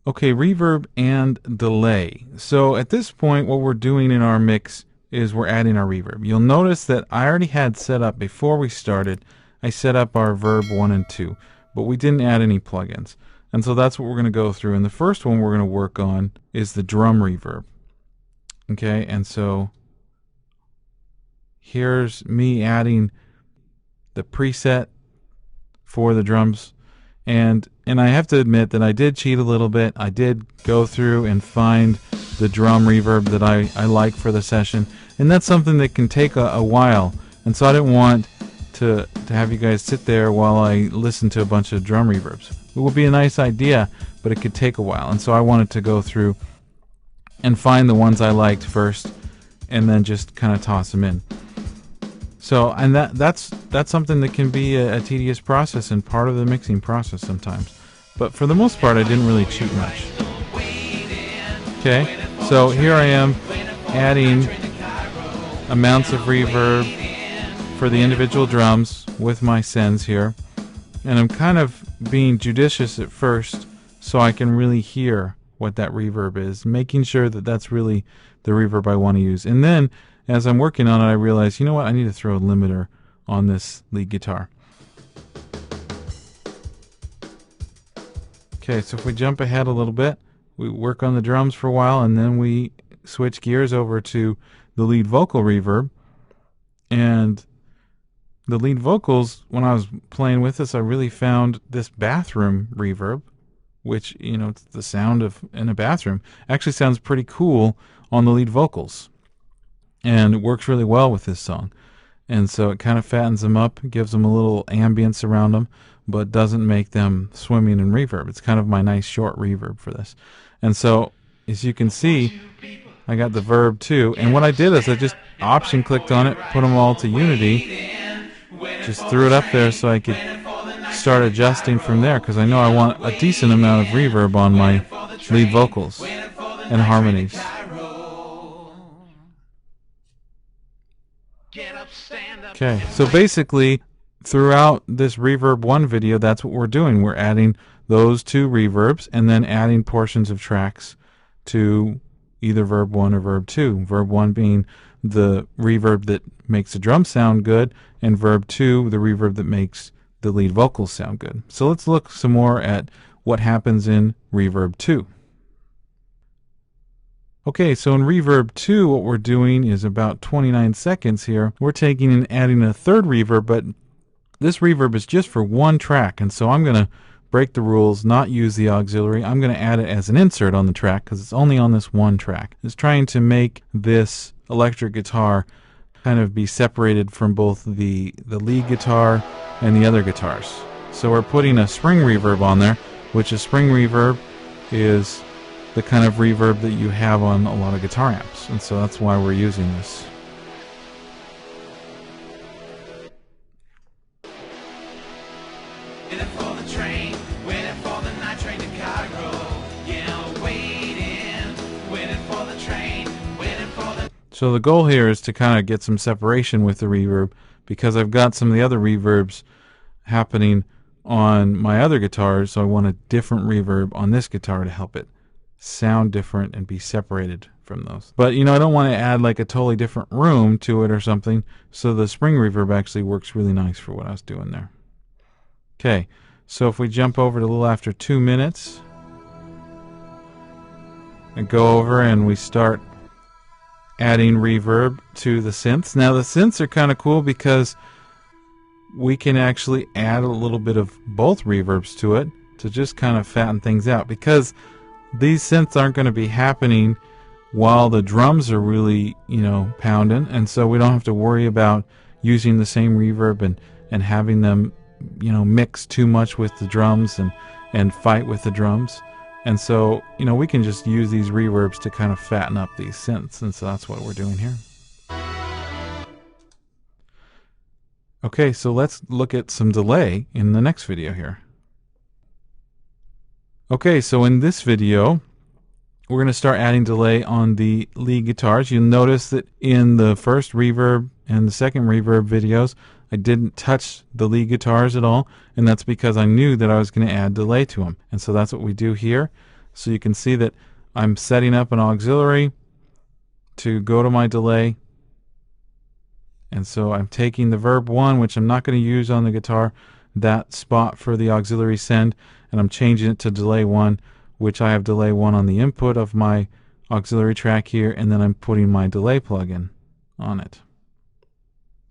Okay, reverb and delay. So at this point, what we're doing in our mix is we're adding our reverb. You'll notice that I already had set up, before we started, I set up our verb 1 and 2, but we didn't add any plugins. And so that's what we're going to go through. And the first one we're going to work on is the drum reverb. Okay, and so here's me adding the preset for the drums. And I have to admit that I did cheat a little bit. I did go through and find the drum reverb that I like for the session. And that's something that can take a while. And so I didn't want to have you guys sit there while I listen to a bunch of drum reverbs. It would be a nice idea, but it could take a while. And so I wanted to go through and find the ones I liked first and then just kind of toss them in. So, and that's something that can be a tedious process and part of the mixing process sometimes. But for the most part, I didn't really cheat much. Okay, so here I am adding amounts of reverb for the individual drums with my sends here. And I'm kind of being judicious at first so I can really hear what that reverb is, making sure that that's really the reverb I want to use. And then as I'm working on it, I realize, you know what, I need to throw a limiter on this lead guitar. Okay, so if we jump ahead a little bit, we work on the drums for a while, and then we switch gears over to the lead vocal reverb. And the lead vocals, when I was playing with this, I really found this bathroom reverb, which, you know, it's the sound of in a bathroom, actually sounds pretty cool on the lead vocals. And it works really well with this song. And so it kind of fattens them up, gives them a little ambience around them, but doesn't make them swimming in reverb. It's kind of my nice short reverb for this. And so, as you can see, I got the verb 2. And what I did is I just option clicked on it, put them all to unity, just threw it up there so I could start adjusting from there, because I know I want a decent amount of reverb on my lead vocals and harmonies. Okay, so basically throughout this Reverb 1 video, that's what we're doing. We're adding those 2 reverbs and then adding portions of tracks to either verb 1 or verb 2. Verb 1 being the reverb that makes the drum sound good, and verb 2 the reverb that makes the lead vocals sound good. So let's look some more at what happens in Reverb 2. Okay, so in Reverb 2, what we're doing is about 29 seconds here. We're taking and adding a third reverb, but this reverb is just for one track, and so I'm going to break the rules, not use the auxiliary. I'm going to add it as an insert on the track because it's only on this one track. It's trying to make this electric guitar kind of be separated from both the lead guitar and the other guitars. So we're putting a spring reverb on there, which a spring reverb is the kind of reverb that you have on a lot of guitar amps, and so that's why we're using this. So the goal here is to kind of get some separation with the reverb, because I've got some of the other reverbs happening on my other guitars, so I want a different reverb on this guitar to help it sound different and be separated from those. But you know, I don't want to add like a totally different room to it or something, so the spring reverb actually works really nice for what I was doing there. Okay, so if we jump over to a little after 2 minutes and go over and we start adding reverb to the synths. Now the synths are kind of cool because we can actually add a little bit of both reverbs to it to just kind of fatten things out, because these synths aren't going to be happening while the drums are really, you know, pounding, and so we don't have to worry about using the same reverb and having them, you know, mix too much with the drums and fight with the drums. And so, you know, we can just use these reverbs to kind of fatten up these synths, and so that's what we're doing here. Okay, so let's look at some delay in the next video here. Okay, so in this video, we're going to start adding delay on the lead guitars. You'll notice that in the first reverb and the second reverb videos, I didn't touch the lead guitars at all, and that's because I knew that I was going to add delay to them. And so that's what we do here. So you can see that I'm setting up an auxiliary to go to my delay. And so I'm taking the Verb 1, which I'm not going to use on the guitar, that spot for the auxiliary send, and I'm changing it to delay 1, which I have delay 1 on the input of my auxiliary track here, and then I'm putting my delay plugin on it.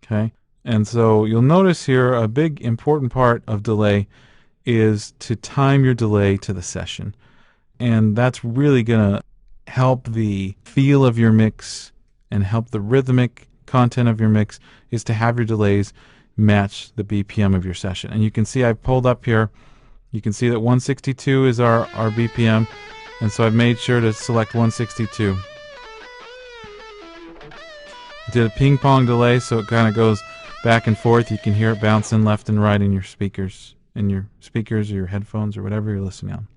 Okay, and so you'll notice here a big important part of delay is to time your delay to the session. And that's really going to help the feel of your mix and help the rhythmic content of your mix, is to have your delays match the BPM of your session. And you can see I've pulled up here, you can see that 162 is our BPM, and so I've made sure to select 162. Did a ping pong delay, so it kind of goes back and forth. You can hear it bouncing left and right in your speakers, or your headphones, or whatever you're listening on.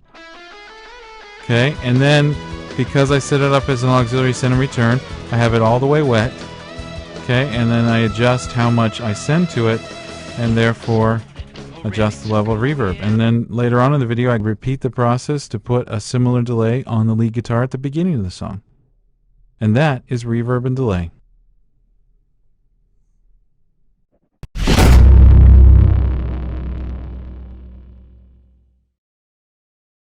Okay, and then because I set it up as an auxiliary send and return, I have it all the way wet. Okay, and then I adjust how much I send to it, and therefore adjust the level of reverb. And then later on in the video, I repeat the process to put a similar delay on the lead guitar at the beginning of the song. And that is reverb and delay.